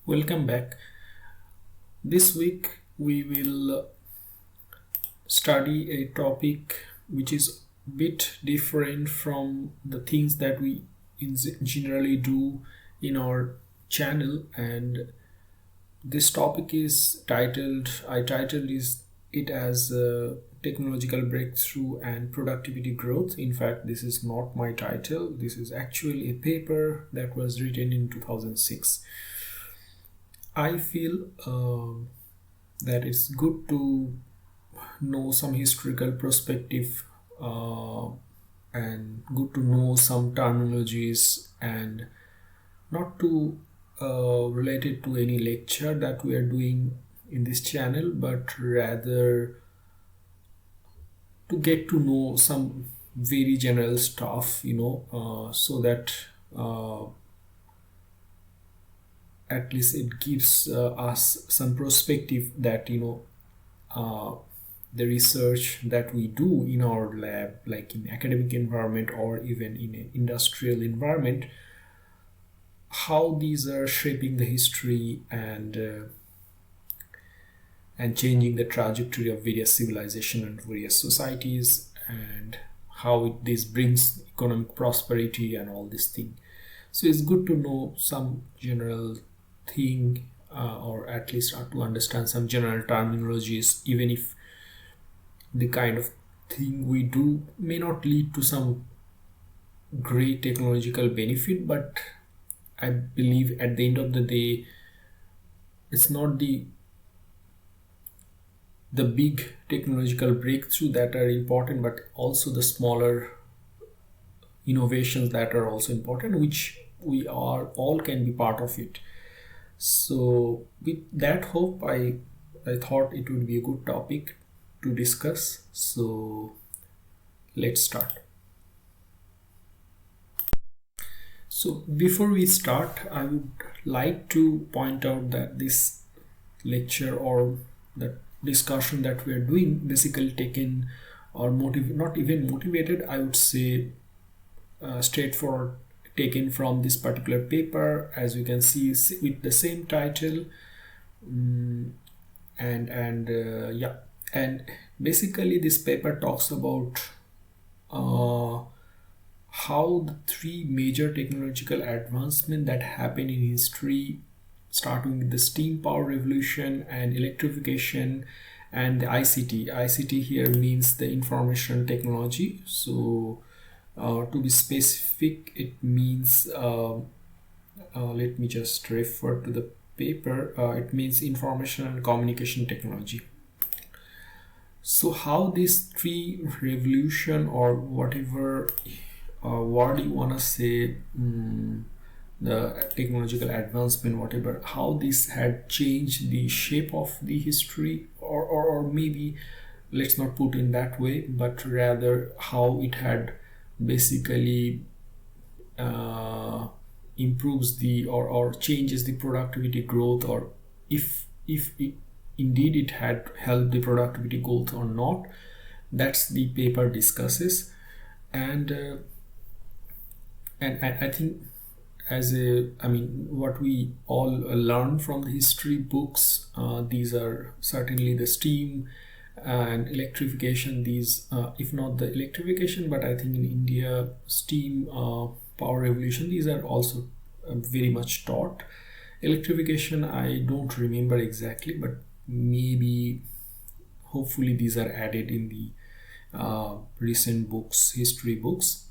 Welcome back. This week we will study a topic which is a bit different from the things that we generally do in our channel, and this topic is I titled is it as technological breakthrough and productivity growth. In fact, this is not my title. This is actually a paper that was written in 2006. I feel that it's good to know some historical perspective and good to know some terminologies and not to relate it to any lecture that we are doing in this channel, but rather to get to know some very general stuff, so that uh, at least it gives us some perspective that uh, the research that we do in our lab, like in academic environment or even in an industrial environment, how these are shaping the history and changing the trajectory of various civilization and various societies, and how this brings economic prosperity and all this thing. So it's good to know some general thing, or at least to understand some general terminologies, even if the kind of thing we do may not lead to some great technological benefit, but I believe at the end of the day it's not the big technological breakthrough that are important, but also the smaller innovations that are also important, which we are all can be part of it. So with that hope, I thought it would be a good topic to discuss. So let's start. So before we start, I would like to point out that this lecture or the discussion that we are doing basically taken or not even motivated, I would say, straightforward, taken from this particular paper, as you can see, with the same title. Yeah, and basically this paper talks about uh, how the three major technological advancements that happened in history, starting with the steam power revolution and electrification and the ICT. ICT here means the information technology. So to be specific, it means let me just refer to the paper. It means information and communication technology. So how these three revolution, or whatever word you want to say, the technological advancement, whatever, how this had changed the shape of the history, or maybe let's not put in that way, but rather how it had basically improves the or changes the productivity growth, or if it indeed it had helped the productivity growth or not. That's the paper discusses. And I think, as a I mean, what we all learn from the history books, these are certainly the steam and electrification. These if not the electrification, but I think in India, steam power revolution, these are also very much taught. Electrification, I don't remember exactly, but maybe hopefully these are added in the recent books, history books.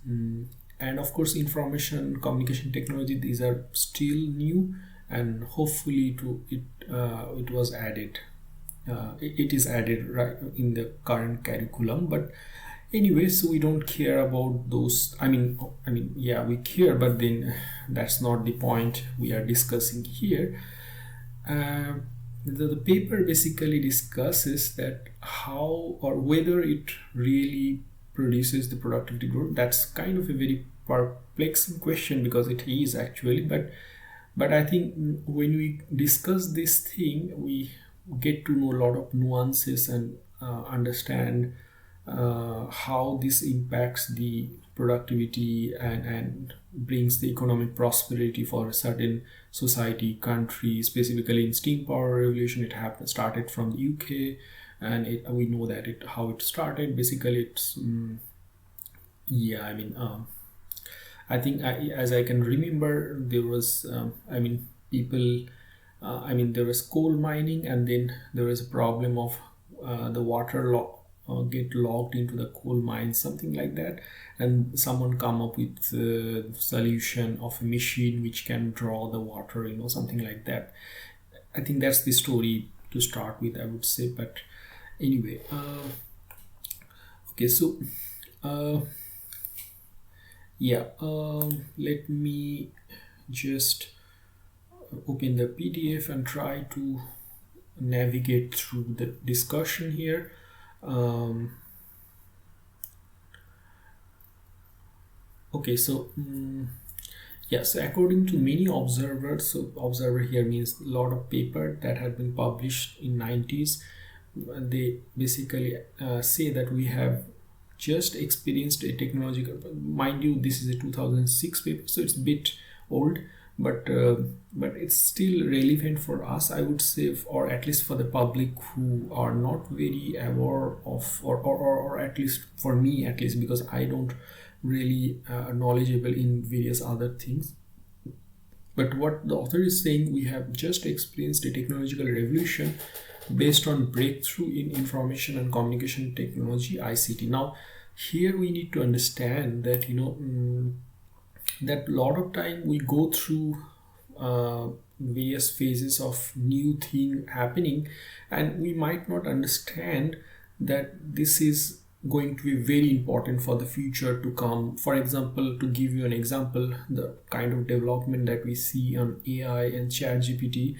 And of course, information communication technology, these are still new, and hopefully it was added. It is added right in the current curriculum. But anyway, so we don't care about those. I mean, yeah, we care, but then that's not the point we are discussing here. The paper basically discusses that how or whether it really produces the productivity growth. That's kind of a very perplexing question, because it is actually, but I think when we discuss this thing, we get to know a lot of nuances and understand how this impacts the productivity and brings the economic prosperity for a certain society, country. Specifically in steam power revolution, it happened started from the UK, and we know that how it started. Basically, it's yeah, I mean, I think as I can remember, there was people. There was coal mining, and then there was a problem of the water get locked into the coal mines, something like that, and someone come up with the solution of a machine which can draw the water, something like that. I think that's the story to start with, I would say. But anyway, okay, so yeah, let me just open the PDF and try to navigate through the discussion here. Okay, so yes, according to many observers, so observer here means a lot of paper that had been published in 90s. They basically say that we have just experienced a technological, mind you, this is a 2006 paper, so it's a bit old, but it's still relevant for us, I would say, or at least for the public who are not very aware of, or at least for me, at least, because I don't really knowledgeable in various other things. But what the author is saying, we have just experienced a technological revolution based on breakthrough in information and communication technology, ICT. Now, here we need to understand that that a lot of time we go through various phases of new thing happening, and we might not understand that this is going to be very important for the future to come. For example, to give you an example, the kind of development that we see on AI and ChatGPT.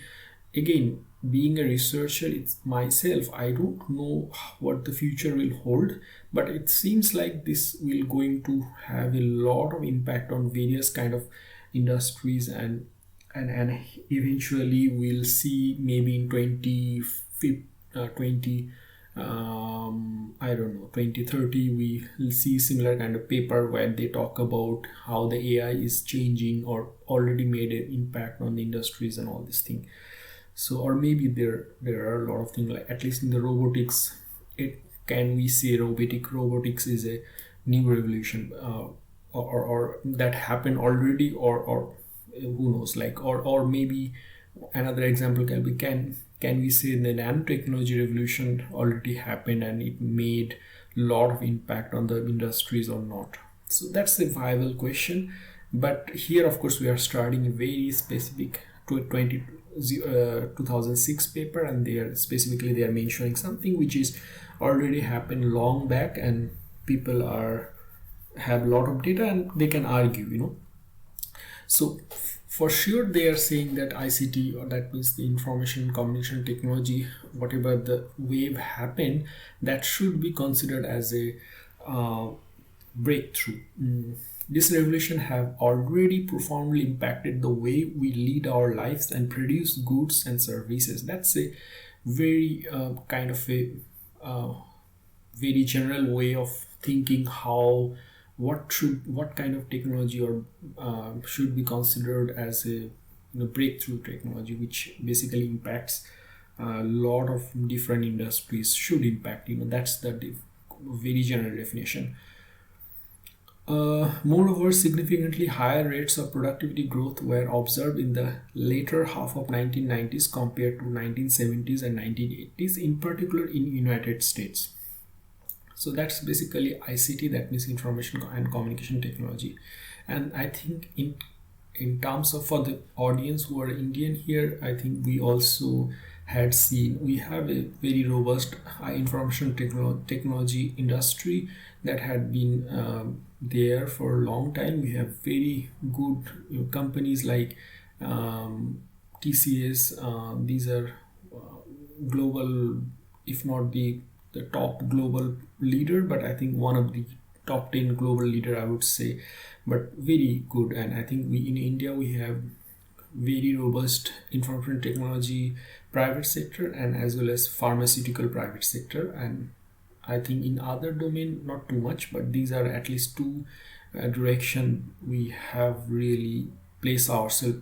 Again, being a researcher, it's myself, I don't know what the future will hold, but it seems like this will going to have a lot of impact on various kind of industries, and eventually we'll see maybe in 2030 we will see similar kind of paper where they talk about how the AI is changing or already made an impact on the industries and all this thing. So, or maybe there are a lot of things, like at least in the robotics, can we say robotics is a new revolution, or that happened already, or who knows, like, or maybe another example can be, can we say the nanotechnology revolution already happened and it made a lot of impact on the industries or not. So that's a viable question, but here of course we are starting a very specific 2006 paper, and they are mentioning something which is already happened long back, and people have a lot of data and they can argue. So for sure they are saying that ICT, or that means the information communication technology, whatever the wave happened, that should be considered as a breakthrough. This revolution have already profoundly impacted the way we lead our lives and produce goods and services. That's a very kind of a very general way of thinking how what kind of technology or should be considered as a breakthrough technology, which basically impacts a lot of different industries, should impact. That's the very general definition. Moreover, significantly higher rates of productivity growth were observed in the later half of 1990s compared to 1970s and 1980s, in particular in United States. So that's basically ICT, that means information and communication technology. And I think in terms of, for the audience who are Indian here, I think we also had seen, we have a very robust information technology industry that had been there for a long time. We have very good companies like TCS. These are global, if not the top global leader, but I think one of the top 10 global leader, I would say, but very good. And I think we in India, we have very robust information technology private sector, and as well as pharmaceutical private sector. And I think in other domain not too much, but these are at least two direction we have really placed ourselves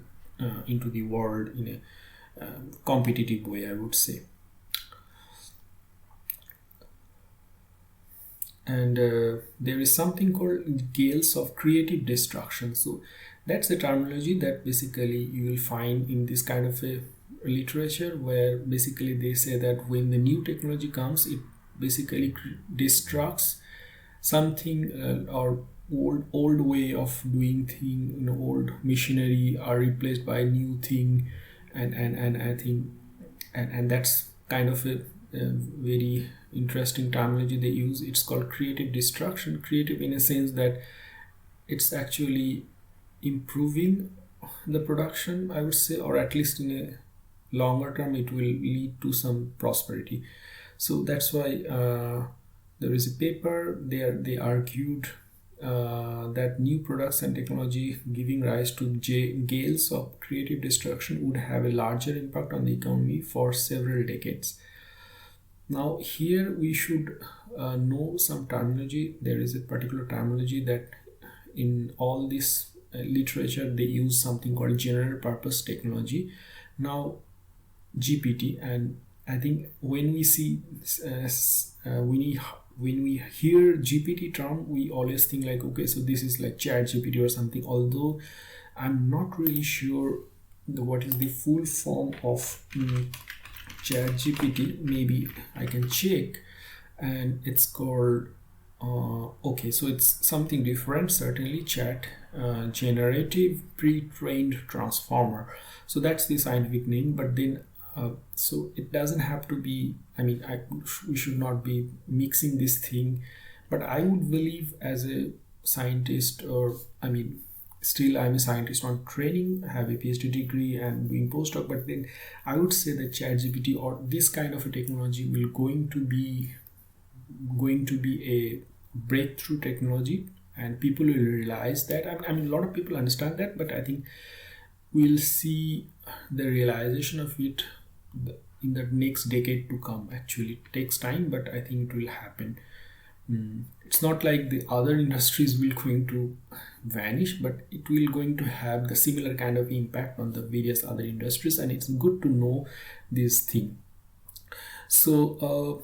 into the world in a competitive way, I would say. And there is something called gales of creative destruction. So that's the terminology that basically you will find in this kind of a literature, where basically they say that when the new technology comes, it basically destructs something, or old way of doing thing, old machinery are replaced by new thing. And I think, and that's kind of a very interesting terminology they use. It's called creative destruction. Creative in a sense that it's actually improving the production, I would say, or at least in a longer term it will lead to some prosperity. So that's why there is a paper there, they argued that new products and technology giving rise to gales of creative destruction would have a larger impact on the economy for several decades. Now here we should know some terminology. There is a particular terminology that in all this literature they use something called general purpose technology. Now GPT, and I think when we see when we hear GPT term, we always think like, okay, so this is like Chat GPT or something. Although I'm not really sure what is the full form of Chat GPT. Maybe I can check, and it's called okay, so it's something different. Certainly, Chat Generative Pre-trained Transformer. So that's the scientific name. But then so it doesn't have to be, I mean, we should not be mixing this thing. But I would believe as a scientist, or I mean, still I'm a scientist on training, have a PhD degree and doing postdoc, but then I would say that ChatGPT or this kind of a technology will going to be a breakthrough technology, and people will realize that. I mean, a lot of people understand that, but I think we'll see the realization of it in the next decade to come. Actually, it takes time, but I think it will happen. It's not like the other industries will going to vanish, but it will going to have the similar kind of impact on the various other industries, and it's good to know this thing. So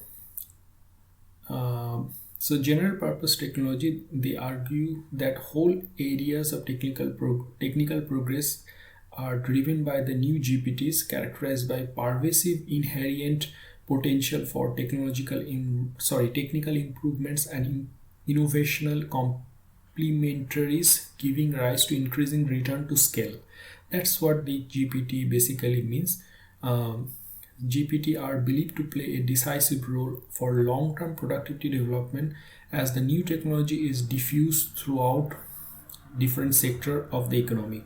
so general purpose technology, they argue that whole areas of technical progress are driven by the new GPTs, characterized by pervasive inherent potential for technical improvements and innovational complementaries, giving rise to increasing return to scale. That's what the GPT basically means. GPT are believed to play a decisive role for long-term productivity development, as the new technology is diffused throughout different sectors of the economy.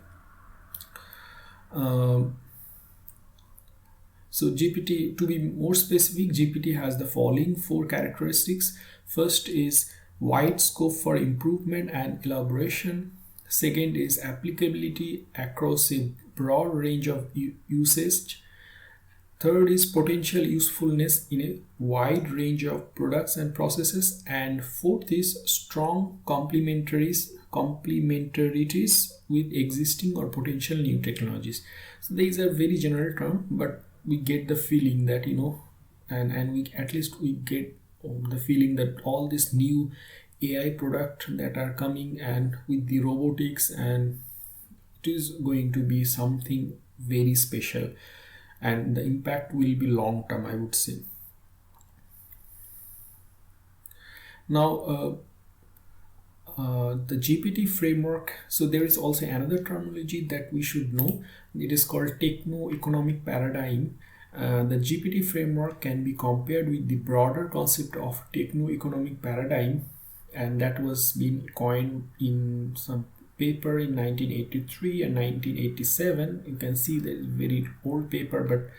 So GPT, to be more specific, GPT has the following 4 characteristics. First is wide scope for improvement and elaboration. Second is applicability across a broad range of usage. Third is potential usefulness in a wide range of products and processes. And fourth is strong complementarities with existing or potential new technologies. So these are very general terms, but we get the feeling that, and we at least we get the feeling that all this new AI product that are coming, and with the robotics, and it is going to be something very special, and the impact will be long term, I would say. Now the GPT framework, so there is also another terminology that we should know. It is called techno-economic paradigm. The GPT framework can be compared with the broader concept of techno-economic paradigm, and that was being coined in some paper in 1983 and 1987. You can see that very old paper, but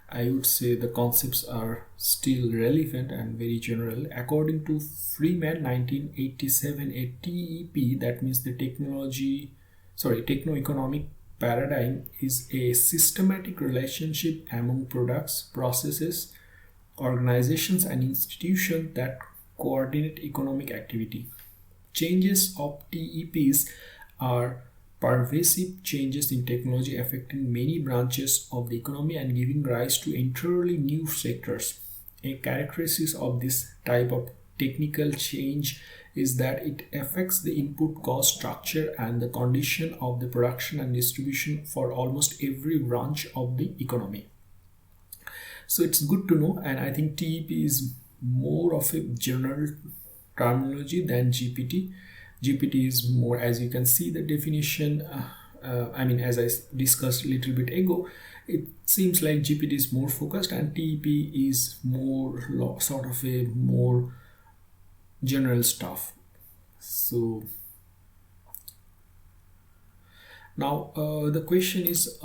I would say the concepts are still relevant and very general. According to Freeman 1987, a TEP, that means the techno-economic paradigm, is a systematic relationship among products, processes, organizations and institutions that coordinate economic activity. Changes of TEPs are pervasive changes in technology affecting many branches of the economy and giving rise to entirely new sectors. A characteristic of this type of technical change is that it affects the input cost structure and the condition of the production and distribution for almost every branch of the economy. So it's good to know, and I think TEP is more of a general terminology than GPT. GPT is more, as you can see the definition, as I discussed a little bit ago, it seems like GPT is more focused and TEP is more sort of a more general stuff. So now the question is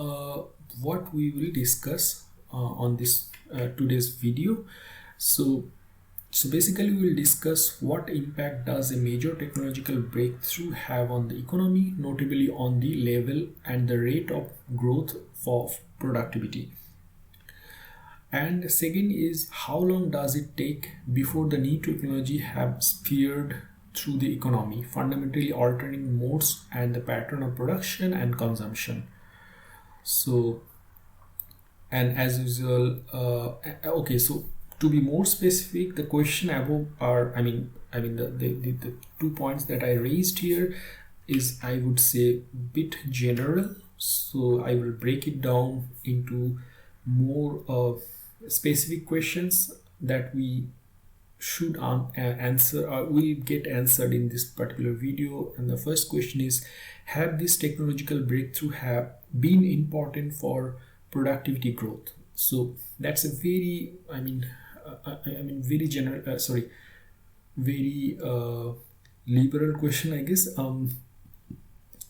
what we will discuss on this today's video. So basically we will discuss what impact does a major technological breakthrough have on the economy, notably on the level and the rate of growth for productivity. And second is how long does it take before the new technology have speared through the economy, fundamentally altering modes and the pattern of production and consumption. So, and as usual, okay, so to be more specific, the question above are, the 2 points that I raised here is, I would say, bit general. So I will break it down into more specific questions that we should answer or will get answered in this particular video. And the first question is, have this technological breakthrough have been important for productivity growth? So that's a very, very general, very liberal question, I guess.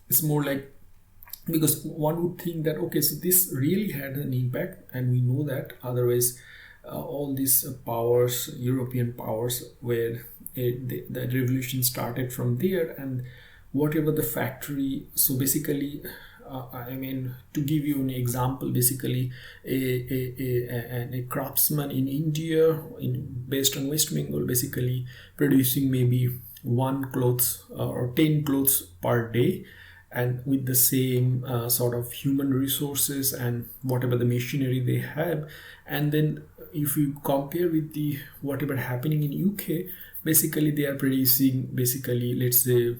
It's more like, because one would think that, okay, so this really had an impact, and we know that, otherwise all these powers, European powers, where the revolution started from there, and whatever the factory, so basically to give you an example, basically a craftsman in India, based on West Bengal, basically producing maybe 1 clothes or 10 clothes per day, and with the same sort of human resources and whatever the machinery they have. And then if you compare with the whatever happening in UK, basically they are producing, basically, let's say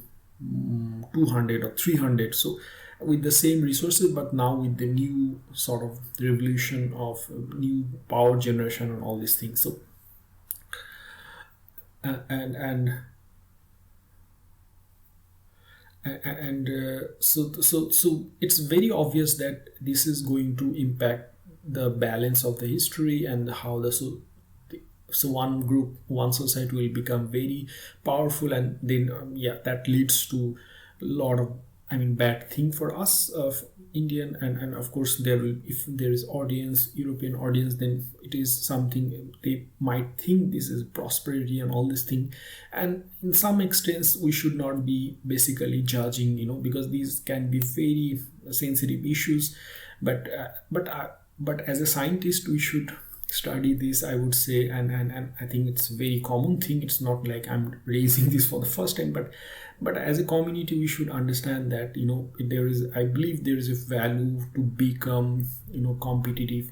200 or 300, so with the same resources, but now with the new sort of revolution of new power generation and all these things. So so it's very obvious that this is going to impact the balance of the history, and how so one group, one society will become very powerful, and then that leads to a lot of bad thing for us of Indian, and of course there will, if there is audience, European audience, then it is something they might think this is prosperity and all this thing. And in some extents we should not be basically judging, because these can be very sensitive issues, but as a scientist we should study this, I would say, and I think it's a very common thing. It's not like I'm raising this for the first time, but as a community we should understand that I believe there is a value to become competitive.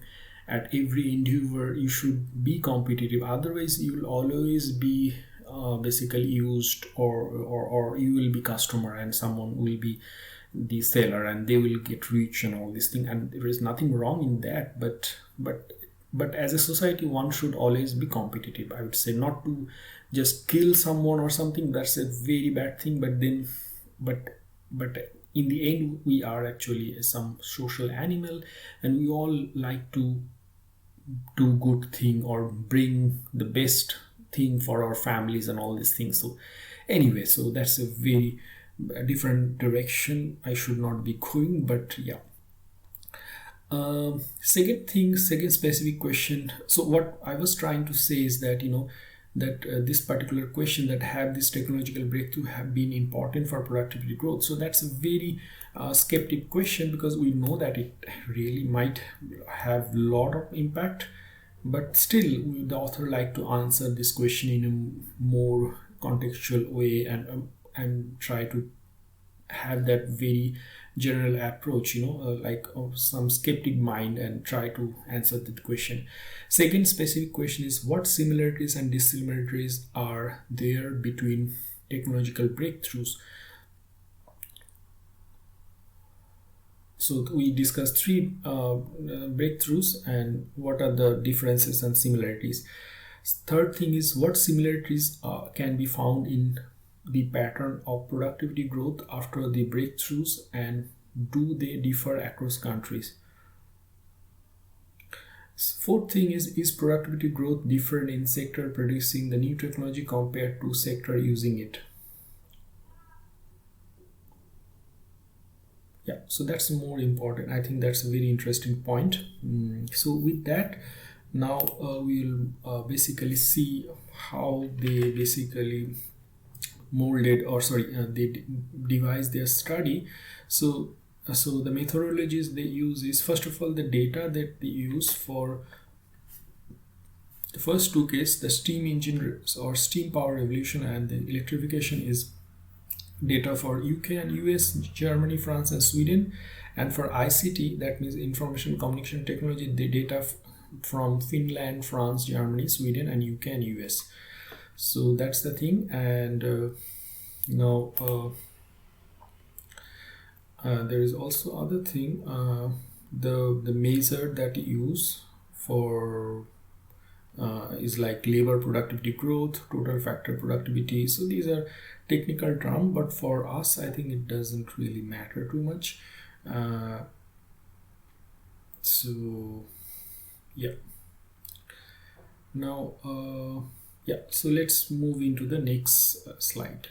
At every endeavor you should be competitive, otherwise you will always be basically used, or you will be customer and someone will be the seller and they will get rich and all this thing, and there is nothing wrong in that, but as a society one should always be competitive, I would say, not to just kill someone or something. That's a very bad thing, but in the end we are actually some social animal, and we all like to do good thing or bring the best thing for our families and all these things. So anyway, so that's a very different direction I should not be going, but yeah. Second specific question. So what I was trying to say is that this particular question, that have this technological breakthrough have been important for productivity growth. So that's a very skeptic question, because we know that it really might have a lot of impact but still the author like to answer this question in a more contextual way, and try to have that very general approach, like of some skeptic mind, and try to answer that question. Second specific question is, what similarities and dissimilarities are there between technological breakthroughs? So we discussed three breakthroughs and what are the differences and similarities. Third thing is, what similarities can be found in the pattern of productivity growth after the breakthroughs, and do they differ across countries? Fourth thing is productivity growth different in sector producing the new technology compared to sector using it? Yeah, so that's more important. I think that's a very interesting point. So with that, now we'll basically see how they basically molded, or sorry, they devised their study. So the methodologies they use is, first of all, the data that they use for the first two cases, the steam engine or steam power revolution and the electrification, is data for UK and US, Germany, France, and Sweden. And for ICT, that means information communication technology, the data from Finland, France, Germany, Sweden, and UK and US. So that's the thing. And now there is also other thing, the measure that you use for is like labor productivity growth, total factor productivity. So these are technical terms, but for us, I think it doesn't really matter too much. Uh, so yeah. Now yeah. So let's move into the next slide.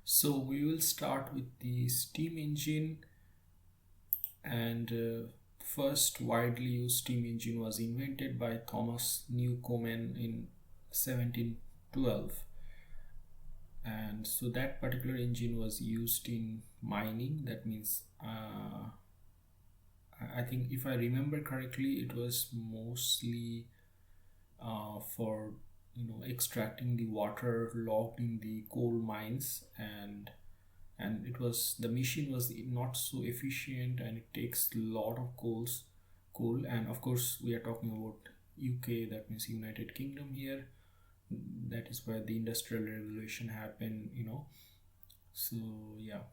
So we will start with the steam engine, and first widely used steam engine was invented by Thomas Newcomen in 1712, and so that particular engine was used in mining. That means I think, if I remember correctly, it was mostly for extracting the water locked in the coal mines, and it was, the machine was not so efficient, and it takes a lot of coal. And of course we are talking about UK, that means United Kingdom here. That is where the industrial revolution happened. So yeah.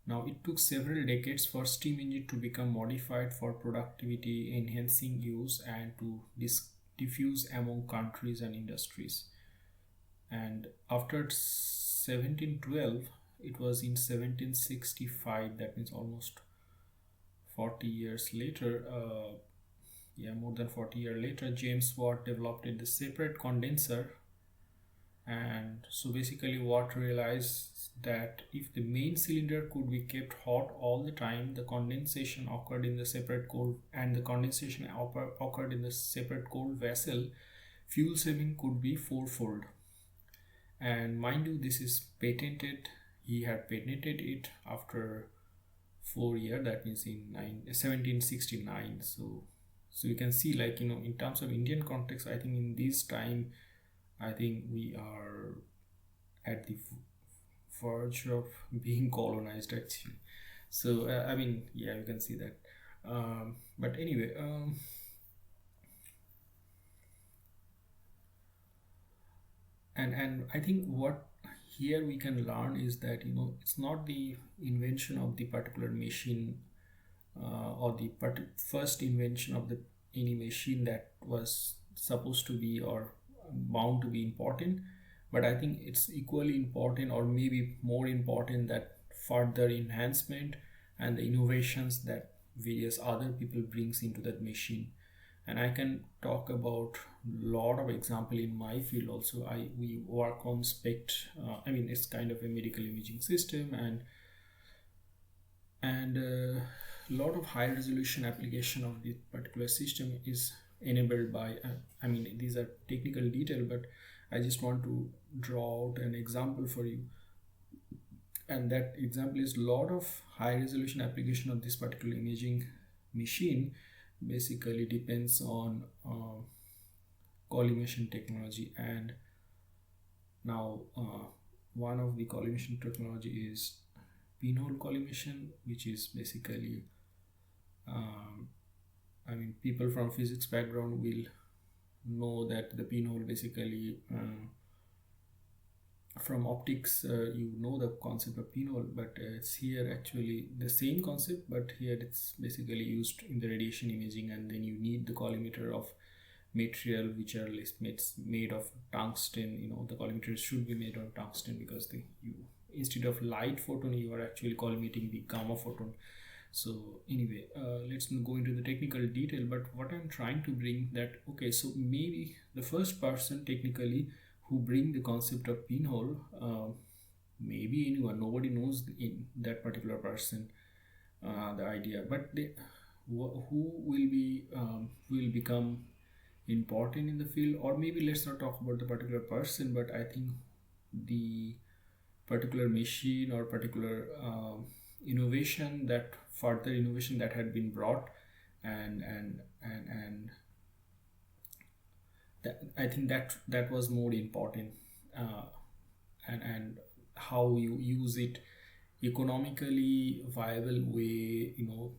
Now it took several decades for steam engine to become modified for productivity enhancing use and to diffuse among countries and industries. And after 1712, it was in 1765, that means almost 40 years later, more than 40 years later, James Watt developed the separate condenser. And so basically Watt realized that if the main cylinder could be kept hot all the time, the condensation occurred in the separate cold and the condensation occurred in the separate cold vessel, fuel saving could be fourfold. And mind you, this is patented. He had patented it after 4 years, that means in 1769. So you can see, like, in terms of Indian context, I think in this time, I think we are at the verge of being colonized, actually. So I mean, yeah, you can see that. But anyway, and I think what here we can learn is that it's not the invention of the particular machine, or the first invention of the any machine that was supposed to be or bound to be important, but I think it's equally important, or maybe more important, that further enhancement and the innovations that various other people brings into that machine. And I can talk about lot of example in my field also. We work on SPECT. I mean, it's kind of a medical imaging system, and a lot of high resolution application of this particular system is enabled by I mean, these are technical detail, but I just want to draw out an example for you. And that example is a lot of high resolution application of this particular imaging machine basically depends on collimation technology. And now one of the collimation technology is pinhole collimation, which is basically um, people from physics background will know that the pinhole basically from optics, you know the concept of pinhole, but it's here actually the same concept, but here it's basically used in the radiation imaging, and then you need the collimator of material which are made of tungsten. The collimators should be made of tungsten because instead of light photon you are actually collimating the gamma photon. So anyway, let's go into the technical detail, but what I'm trying to bring that, okay, so maybe the first person technically who bring the concept of pinhole, maybe anyone, nobody knows in that particular person the idea, but who will become important in the field. Or maybe let's not talk about the particular person, but I think the particular machine or particular innovation, that further innovation that had been brought, and I think that was more important, uh, and how you use it economically viable way,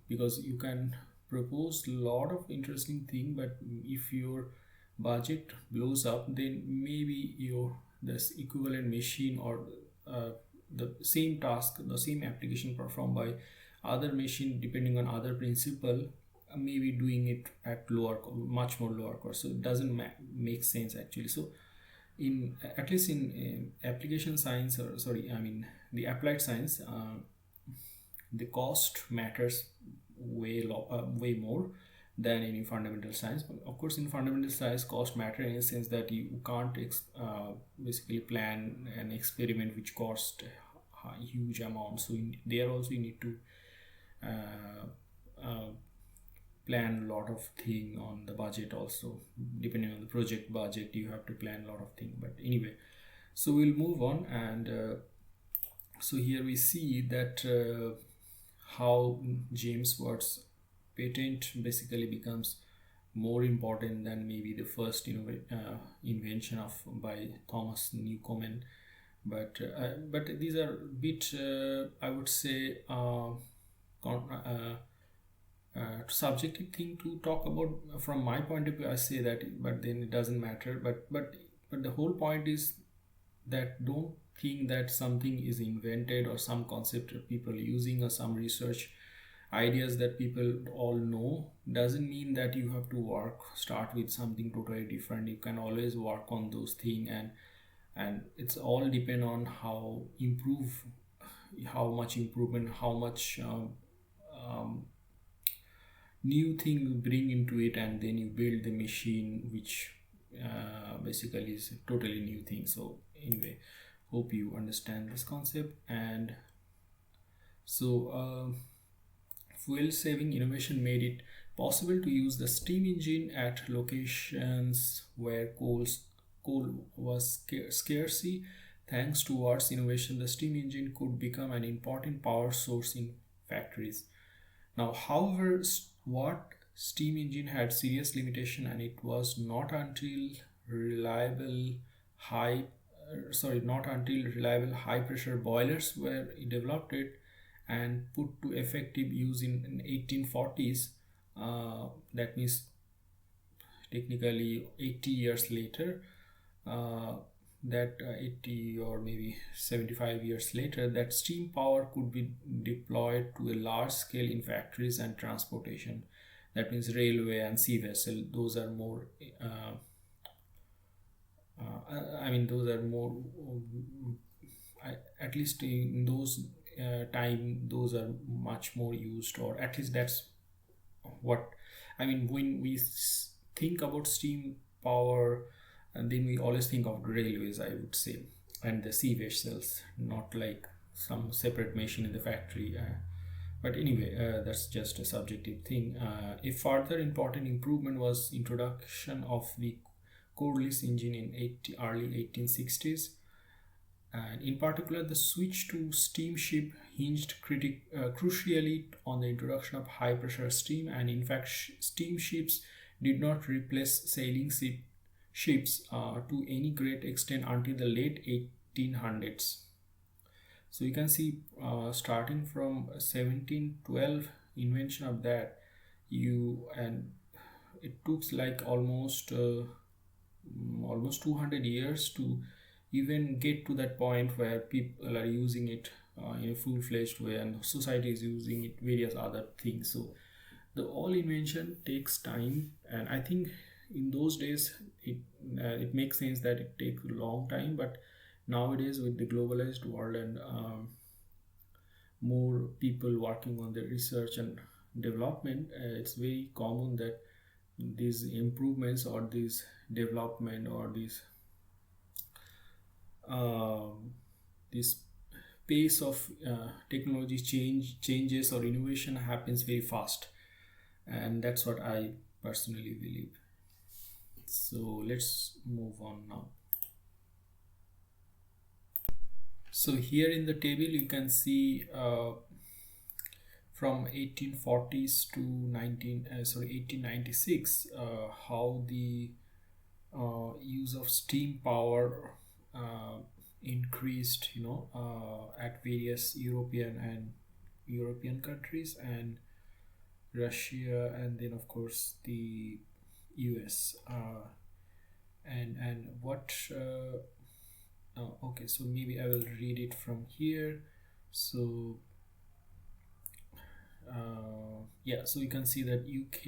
because you can propose a lot of interesting thing, but if your budget blows up, then maybe your this equivalent machine or uh, the same task, the same application performed by other machine depending on other principle, maybe doing it at much more lower cost, so it doesn't make sense actually. So in at least in application science, or sorry, the applied science, the cost matters way more than in fundamental science. But of course, in fundamental science, cost matter in a sense that you can't basically plan an experiment which cost a huge amount. So there also you need to uh, plan a lot of thing on the budget also. Depending on the project budget, you have to plan a lot of things. But anyway, so we'll move on. And so here we see that how James Watt's patent basically becomes more important than maybe the first invention of by Thomas Newcomen. But these are a bit, I would say, subjective thing to talk about. From my point of view, I say that, but then it doesn't matter. But the whole point is that don't think that something is invented or some concept that people are using or some research ideas that people all know doesn't mean that you have to start with something totally different. You can always work on those things, and it's all depend on how much improvement, how much new thing you bring into it, and then you build the machine which basically is a totally new thing. So anyway, hope you understand this concept. And so fuel saving innovation made it possible to use the steam engine at locations where coal was scarcity. Thanks to Watt's innovation, the steam engine could become an important power source in factories. Now, however, Watt steam engine had serious limitation, and it was not until not until reliable high pressure boilers were developed it and put to effective use in 1840s. That means technically 80 years later, that 80 or maybe 75 years later, that steam power could be deployed to a large scale in factories and transportation. That means railway and sea vessel. Those are more those are more at least in those time, those are much more used, or at least that's what when we think about steam power, and then we always think of railways, I would say, and the sea vessels, not like some separate machine in the factory. But anyway, that's just a subjective thing. A further important improvement was introduction of the coreless engine in early 1860s. And in particular, the switch to steamship hinged crucially on the introduction of high pressure steam, and in fact, steamships did not replace ships to any great extent until the late 1800s. So you can see, starting from 1712 invention of that, you and it took like almost 200 years to even get to that point where people are using it in a full-fledged way, and society is using it various other things. So the all invention takes time, and I think in those days it makes sense that it takes a long time. But nowadays, with the globalized world and more people working on the research and development, it's very common that these improvements or this development or um, this pace of technology changes or innovation happens very fast, and that's what I personally believe. So let's move on now. So here in the table you can see, from 1840s to 1896, how the use of steam power increased, at various European countries, and Russia, and then of course the US. And what okay, so maybe I will read it from here. So yeah, so you can see that UK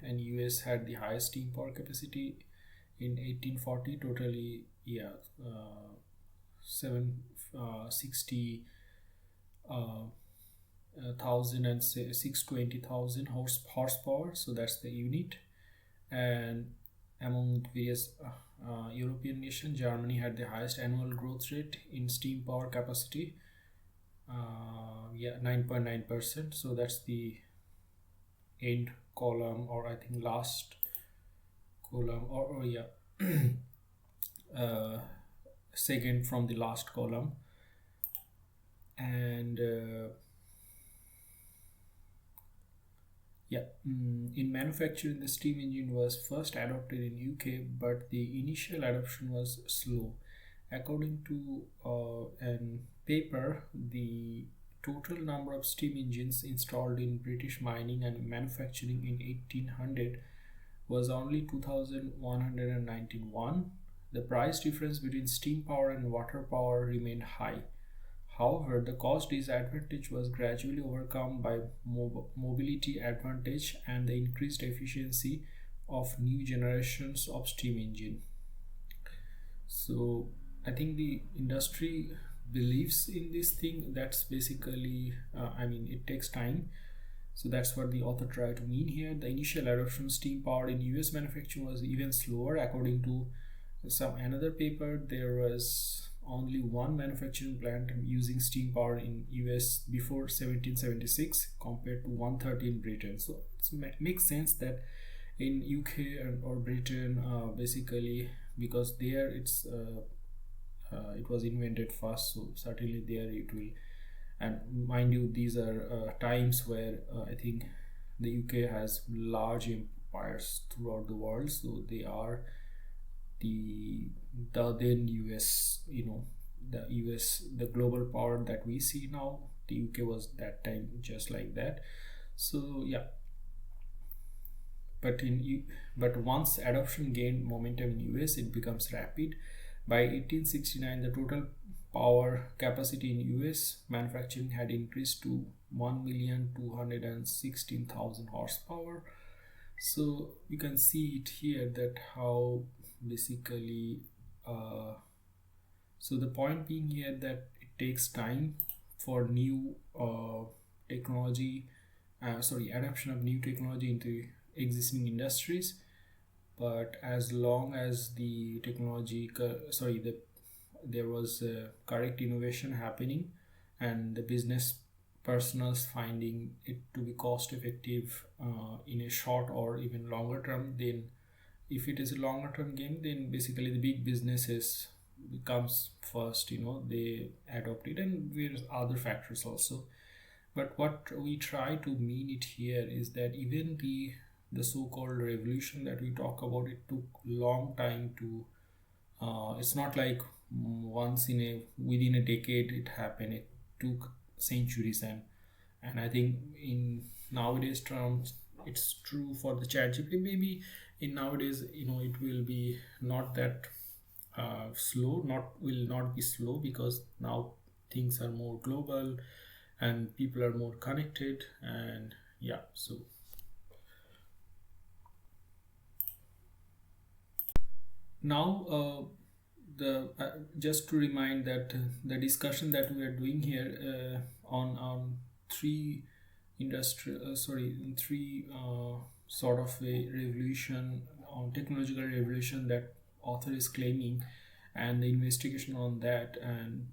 and US had the highest steam power capacity in 1840, totally, yeah, 760 thousand and 620,000 horsepower. So that's the unit. And among various European nations, Germany had the highest annual growth rate in steam power capacity. Yeah, 9.9%. So that's the end column, or I think last column, or yeah, second from the last column. And yeah, in manufacturing, the steam engine was first adopted in UK, but the initial adoption was slow. According to an paper, the total number of steam engines installed in British mining and manufacturing in 1800 was only 2,191. The price difference between steam power and water power remained high. However, the cost disadvantage was gradually overcome by mobility advantage and the increased efficiency of new generations of steam engine. So I think the industry believes in this thing. That's basically, I mean, it takes time. So that's what the author tried to mean here. The initial adoption of steam power in US manufacturing was even slower. According to some another paper, there was only one manufacturing plant using steam power in US before 1776 compared to 130 in Britain. So it makes sense that in UK or Britain, basically, because there it was invented first, so certainly there it will. And mind you, these are times where I think the UK has large empires throughout the world, so they are the then US, the US, the global power that we see now. The UK was that time just like that. So yeah, but once adoption gained momentum in US, it becomes rapid. By 1869, the total power capacity in US manufacturing had increased to 1,216,000 horsepower. So you can see it here that how basically, so the point being here that it takes time for new technology, adoption of new technology into existing industries. But as long as the technology, there was correct innovation happening, and the business personals finding it to be cost effective in a short or even longer term, then if it is a longer term game, then basically the big businesses comes first, they adopt it, and there's other factors also. But what we try to mean it here is that even the so-called revolution that we talk about, it took long time to. It's not like once in a within a decade it happened. It took centuries, and I think in nowadays terms, it's true for the chat GPT. Maybe in nowadays, it will be not that slow. Not will not be slow, because now things are more global and people are more connected, and yeah. So now, the just to remind that the discussion that we are doing here on three three sort of a revolution, on technological revolution that author is claiming, and the investigation on that, and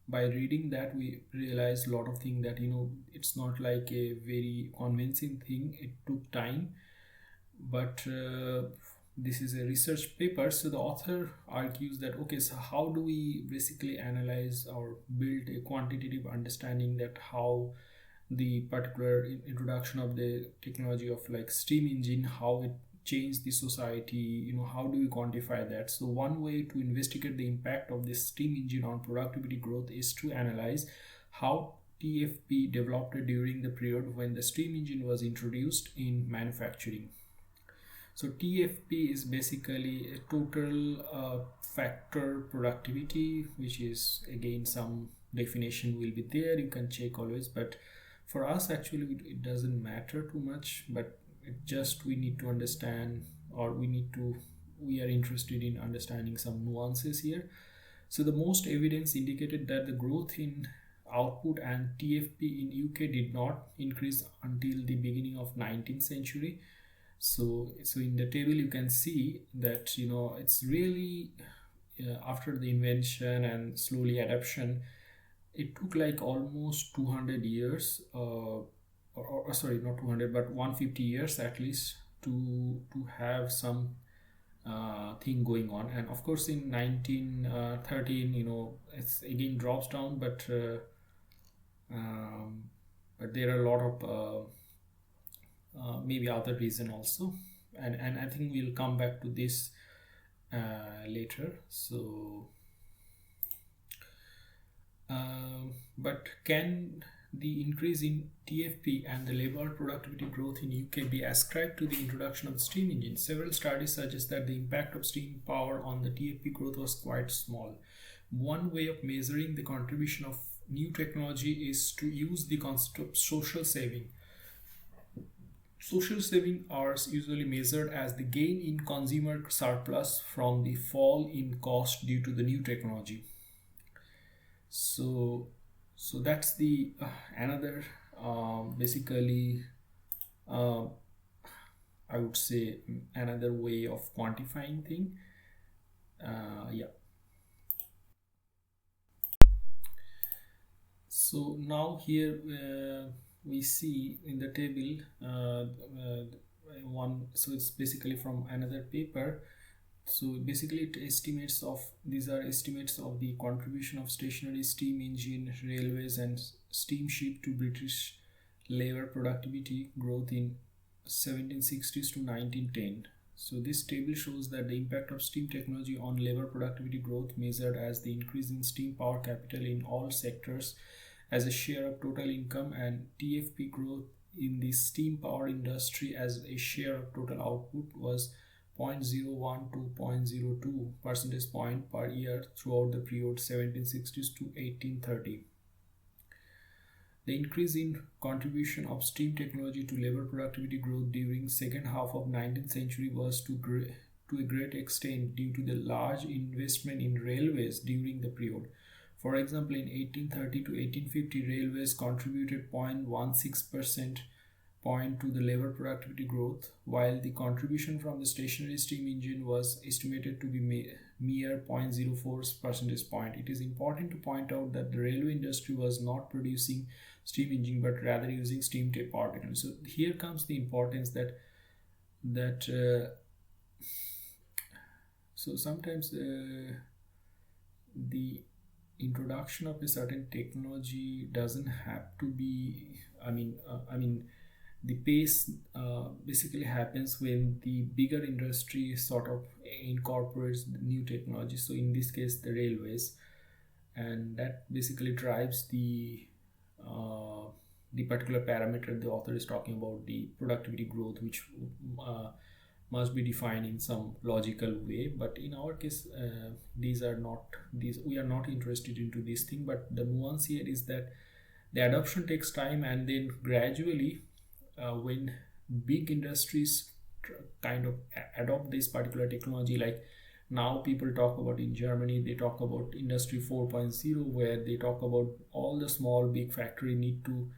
by reading that we realize a lot of things, that it's not like a very convincing thing. It took time, but this is a research paper, so the author argues that, okay, so how do we basically analyze or build a quantitative understanding that how the particular introduction of the technology of like steam engine, how it changed the society, how do we quantify that? So one way to investigate the impact of this steam engine on productivity growth is to analyze how TFP developed during the period when the steam engine was introduced in manufacturing. So TFP is basically a total factor productivity, which is again some definition will be there. You can check always, but for us actually it doesn't matter too much. But it just we need to understand, or we are interested in understanding some nuances here. So the most evidence indicated that the growth in output and TFP in UK did not increase until the beginning of 19th century. So in the table you can see that it's really after the invention and slowly adoption, it took like almost 200 years, or sorry, not 200 but 150 years at least, to have some thing going on. And of course in 1913, it's again drops down, but there are a lot of maybe other reason also, and I think we'll come back to this later. So but can the increase in TFP and the labor productivity growth in UK be ascribed to the introduction of the steam engine? Several studies suggest that the impact of steam power on the TFP growth was quite small. One way of measuring the contribution of new technology is to use the concept of social saving. Social saving are usually measured as the gain in consumer surplus from the fall in cost due to the new technology. So that's the another basically uh, I would say another way of quantifying thing. Yeah. So now here we see in the table one. So it's basically from another paper. So basically it estimates of these are estimates of the contribution of stationary steam engine, railways and steamship to British labor productivity growth in 1760s to 1910. So this table shows that the impact of steam technology on labor productivity growth measured as the increase in steam power capital in all sectors as a share of total income, and TFP growth in the steam power industry as a share of total output was 0.01 to 0.02 percentage point per year throughout the period 1760s to 1830. The increase in contribution of steam technology to labor productivity growth during second half of 19th century was to a great extent due to the large investment in railways during the period. For example, in 1830 to 1850, railways contributed 0.16% point to the labor productivity growth, while the contribution from the stationary steam engine was estimated to be mere 0.04 percentage point. It is important to point out that the railway industry was not producing steam engine but rather using steam power technology. So here comes the importance that So sometimes the introduction of a certain technology doesn't have to be, I mean the pace basically happens when the bigger industry sort of incorporates the new technology, so in this case the railways, and that basically drives uh, the particular parameter the author is talking about, the productivity growth, which uh, must be defined in some logical way. But in our case, these are not these we are not interested into this thing. But the nuance here is that the adoption takes time, and then gradually, when big industries kind of adopt this particular technology, like now people talk about, in Germany they talk about industry 4.0, where they talk about all the small big factory need to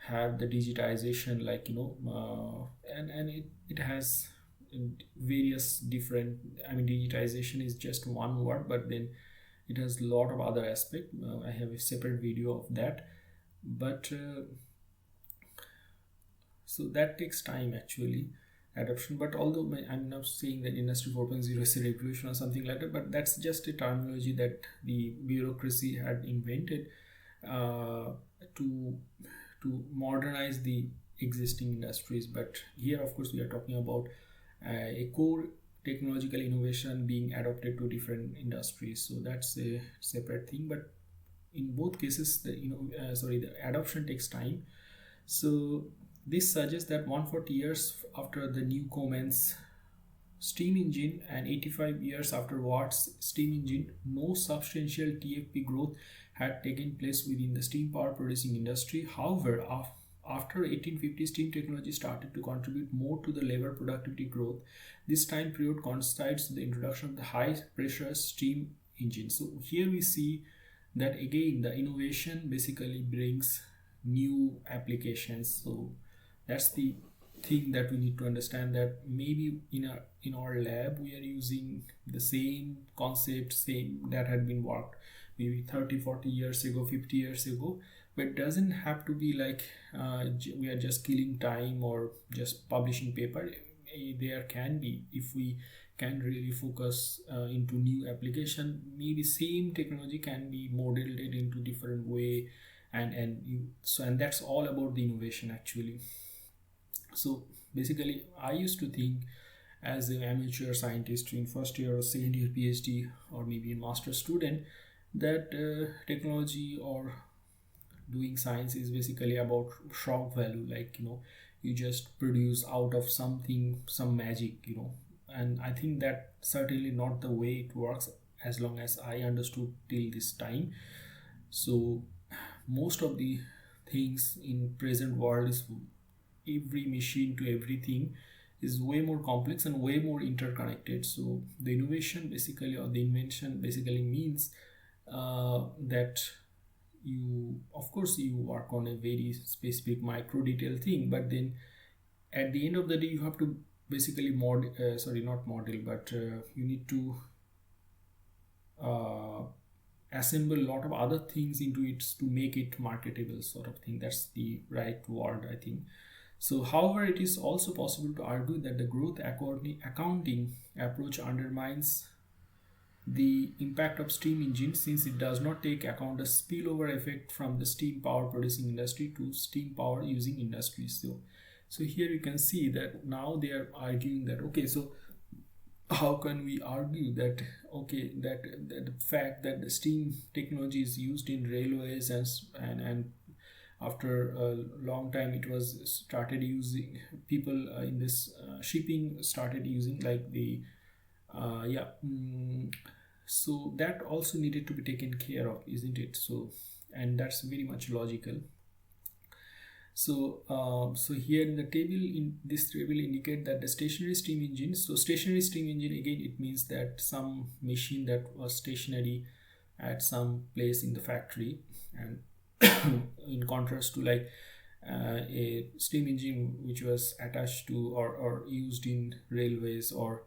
have the digitization, like and it has various different, I mean digitization is just one word, but then it has a lot of other aspect. I have a separate video of that. But so that takes time actually, adoption. But although I'm not saying that industry 4.0 is a revolution or something like that, but that's just a terminology that the bureaucracy had invented uh, to modernize the existing industries. But here of course we are talking about a core technological innovation being adopted to different industries, so that's a separate thing. But in both cases the adoption takes time. So this suggests that 140 years after the new Cummins steam engine and 85 years after Watt's steam engine, no substantial TFP growth had taken place within the steam power producing industry. However, after 1850, steam technology started to contribute more to the labor productivity growth. This time period coincides with the introduction of the high pressure steam engine. So here we see that again the innovation basically brings new applications. So that's the thing that we need to understand, that maybe in our lab we are using the same concept, same that had been worked maybe 30-40 years ago, 50 years ago, but it doesn't have to be like we are just killing time or just publishing paper. There can be, if we can really focus into new application, maybe same technology can be modeled it into different way, and that's all about the innovation actually. So basically I used to think as an amateur scientist in first year or second year PhD or maybe a master student that technology or doing science is basically about shock value, like you just produce out of something some magic, and I think that certainly not the way it works, as long as I understood till this time. So most of the things in present world is, every machine to everything is way more complex and way more interconnected. So the innovation basically, or the invention basically means that you, of course you work on a very specific micro detail thing, but then at the end of the day you have to basically not model, but you need to uh, assemble a lot of other things into it to make it marketable, sort of thing. That's the right word, I think. So however, it is also possible to argue that the growth accounting approach undermines the impact of steam engines, since it does not take account the spillover effect from the steam power producing industry to steam power using industries. So here you can see that now they are arguing that, okay, so how can we argue that, okay, that the fact that the steam technology is used in railways and after a long time it was started using, people in this shipping started using, like the yeah so that also needed to be taken care of, isn't it? So, and that's very much logical. So, so here in the table, in this table indicate that the stationary steam engine. So stationary steam engine, again, it means that some machine that was stationary at some place in the factory, and in contrast to like a steam engine which was attached to or used in railways or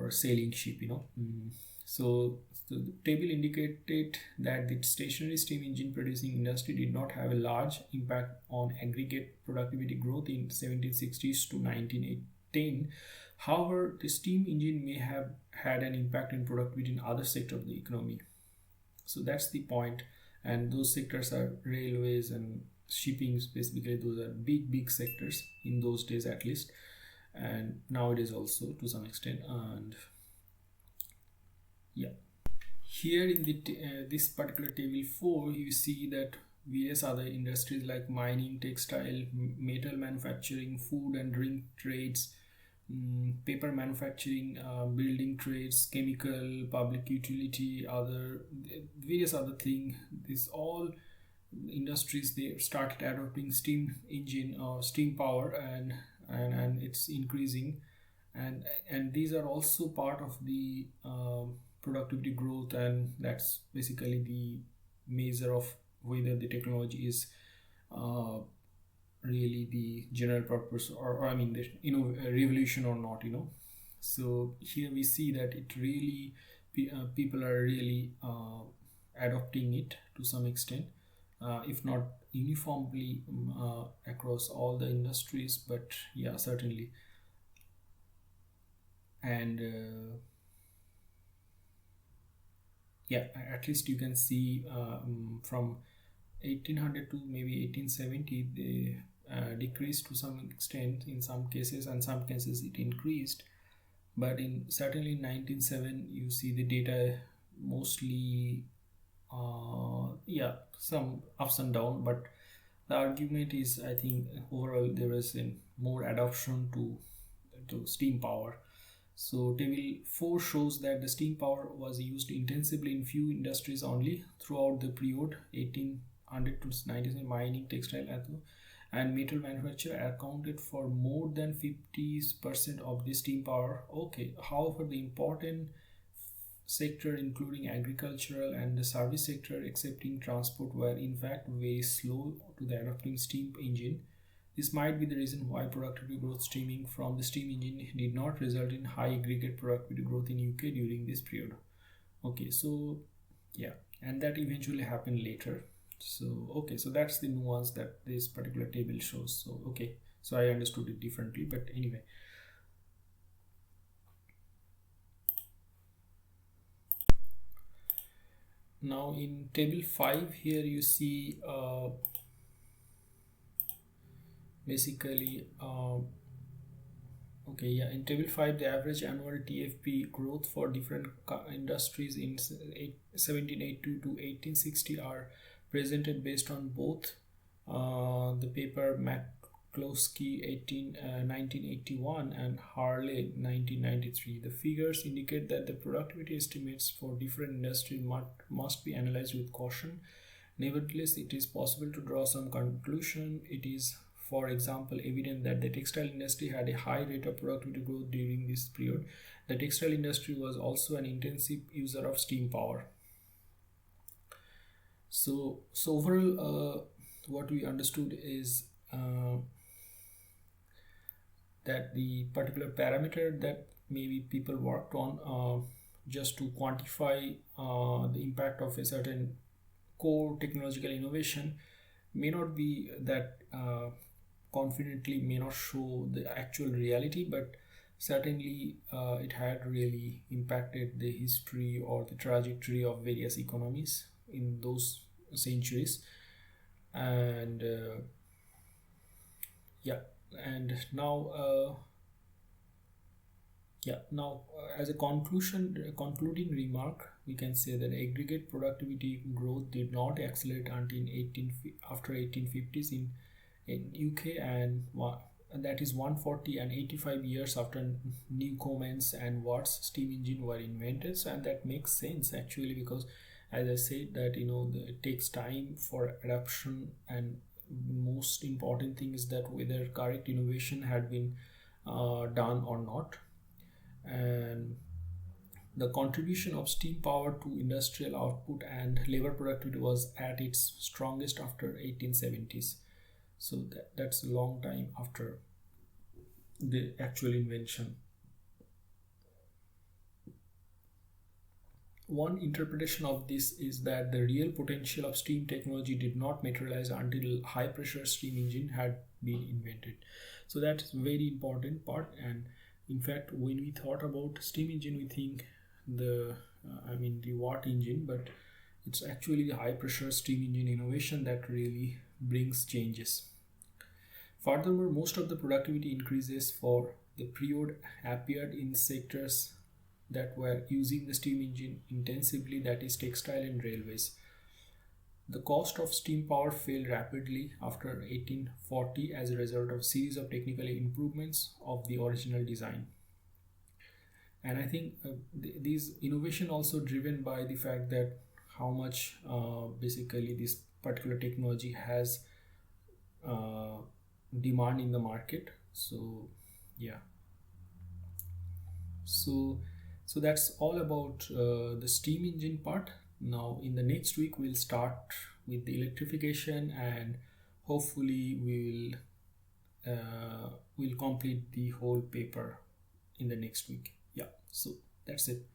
sailing ship, So the table indicated that the stationary steam engine producing industry did not have a large impact on aggregate productivity growth in 1760s to 1910. However, the steam engine may have had an impact in productivity in other sectors of the economy. So that's the point. And those sectors are railways and shipping, specifically. Those are big sectors in those days, at least, and nowadays also to some extent. And yeah, here in the this particular table 4, you see that various other industries like mining, textile, metal manufacturing, food and drink trades, paper manufacturing, building trades, chemical, public utility, other various other thing. This all industries, they started adopting steam engine or steam power, and it's increasing, and these are also part of the productivity growth, and that's basically the measure of whether the technology is uh, really the general purpose, or I mean the a revolution or not. So here we see that it really people are really adopting it to some extent, if not uniformly across all the industries, but yeah, certainly. And yeah, at least you can see from 1800 to maybe 1870, they decreased to some extent in some cases, and some cases it increased. But in certainly in 1907, you see the data mostly, yeah, some ups and down. But the argument is, I think, overall there is a more adoption to steam power. So table 4 shows that the steam power was used intensively in few industries only throughout the period 1800 to 1900. Mining, textile, and metal manufacture accounted for more than 50% of the steam power. Okay, however, the important sector including agricultural and the service sector, excepting transport, were in fact very slow to the adopting steam engine. This might be the reason why productivity growth stemming from the steam engine did not result in high aggregate productivity growth in UK during this period. Okay, so yeah, and that eventually happened later. So okay, so that's the nuance that this particular table shows. So okay, so I understood it differently, but anyway. Now in table 5 here you see basically okay, yeah, in table 5 the average annual TFP growth for different industries in 1782 to 1860 are presented based on both the paper McCloskey 1981 and Harley 1993. The figures indicate that the productivity estimates for different industries must be analyzed with caution. Nevertheless, it is possible to draw some conclusion. It is, for example, evident that the textile industry had a high rate of productivity growth during this period. The textile industry was also an intensive user of steam power. So overall, what we understood is that the particular parameter that maybe people worked on just to quantify the impact of a certain core technological innovation may not be that confidently, may not show the actual reality, but certainly it had really impacted the history or the trajectory of various economies in those centuries. And yeah, and now as a concluding remark, we can say that aggregate productivity growth did not accelerate until after 1850s in UK, and that is 140 and 85 years after Newcomen's and Watt's steam engine were invented. So, and that makes sense actually, because as I said that it takes time for adoption, and most important thing is that whether correct innovation had been done or not. And the contribution of steam power to industrial output and labor productivity was at its strongest after 1870s. So that's a long time after the actual invention. One interpretation of this is that the real potential of steam technology did not materialize until high pressure steam engine had been invented. So that's very important part, and In fact, when we thought about steam engine, we think the Watt engine, but it's actually the high pressure steam engine innovation that really brings changes. Furthermore, most of the productivity increases for the period appeared in sectors that were using the steam engine intensively, that is textile and railways. The cost of steam power fell rapidly after 1840 as a result of series of technical improvements of the original design. And I think these innovation also driven by the fact that how much basically this particular technology has uh, demand in the market. So yeah, so that's all about the steam engine part. Now in the next week we'll start with the electrification, and hopefully we'll complete the whole paper in the next week. Yeah, so that's it.